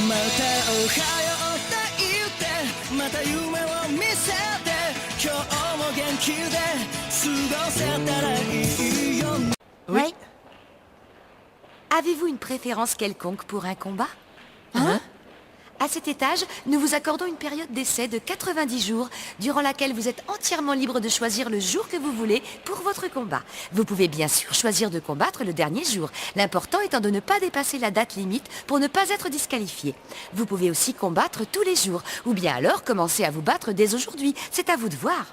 またおはようって言ってまた夢を見せて今日も元気で過ごせたらいいよ。 Oui. Avez-vous une préférence quelconque pour un combat? Hein? À cet étage, nous vous accordons une période d'essai de 90 jours, durant laquelle vous êtes entièrement libre de choisir le jour que vous voulez pour votre combat. Vous pouvez bien sûr choisir de combattre le dernier jour, l'important étant de ne pas dépasser la date limite pour ne pas être disqualifié. Vous pouvez aussi combattre tous les jours, ou bien alors commencer à vous battre dès aujourd'hui, c'est à vous de voir.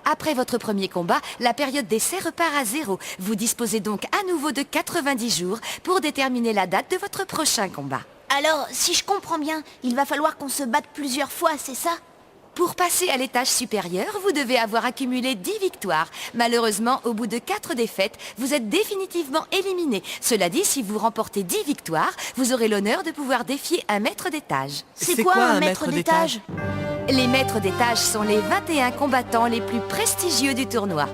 Après votre premier combat, la période d'essai repart à 0. Vous disposez donc à nouveau de 90 jours pour déterminer la date de votre prochain combat. Alors, si je comprends bien, il va falloir qu'on se batte plusieurs fois, c'est ça? Pour passer à l'étage supérieur, vous devez avoir accumulé 10 victoires. Malheureusement, au bout de 4 défaites, vous êtes définitivement éliminé. Cela dit, si vous remportez 10 victoires, vous aurez l'honneur de pouvoir défier un maître d'étage. C'est quoi un maître d'étage? Les maîtres d'étage sont les 21 combattants les plus prestigieux du tournoi.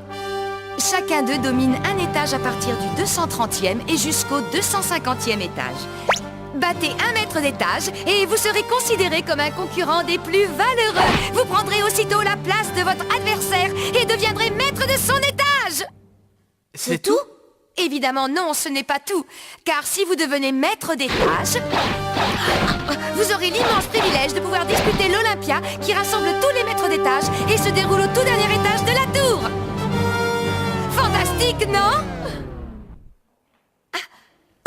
Chacun d'eux domine un étage à partir du 230e et jusqu'au 250e étage. Battez un maître d'étage et vous serez considéré comme un concurrent des plus valeureux. Vous prendrez aussitôt la place de votre adversaire et deviendrez maître de son étage. C'est tout? Évidemment non, ce n'est pas tout. Car si vous devenez maître d'étage, vous aurez l'immense privilège de pouvoir disputer l'Olympia qui rassemble tous les maîtres d'étage et se déroule au tout dernier étage de la tour. Fantastique, non?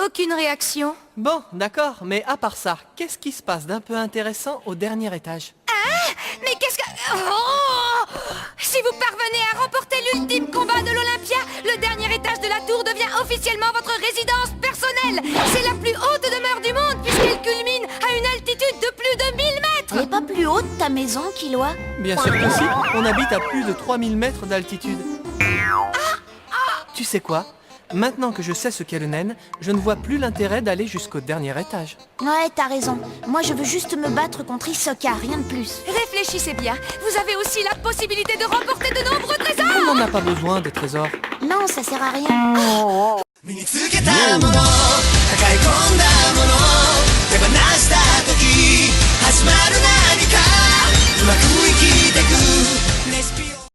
Aucune réaction? Bon, d'accord, mais à part ça, qu'est-ce qui se passe d'un peu intéressant au dernier étage? Mais qu'est-ce que... Oh! Si vous parvenez à remporter l'ultime combat de l'Olympia, le dernier étage de la tour devient officiellement votre résidence personnelle. C'est la plus haute demeure du monde puisqu'elle culmine à une altitude de plus de 1000 mètres. Elle est pas plus haute ta maison, Killua? Bien sûr que si, on habite à plus de 3000 mètres d'altitude. Tu sais quoi? Maintenant que je sais ce qu'est le naine, je ne vois plus l'intérêt d'aller jusqu'au dernier étage. Ouais, t'as raison. Moi, je veux juste me battre contre Hisoka, rien de plus. Réfléchissez bien, vous avez aussi la possibilité de remporter de nombreux trésors. On n'en a pas besoin des trésors. Non, ça sert à rien. 身につけたもの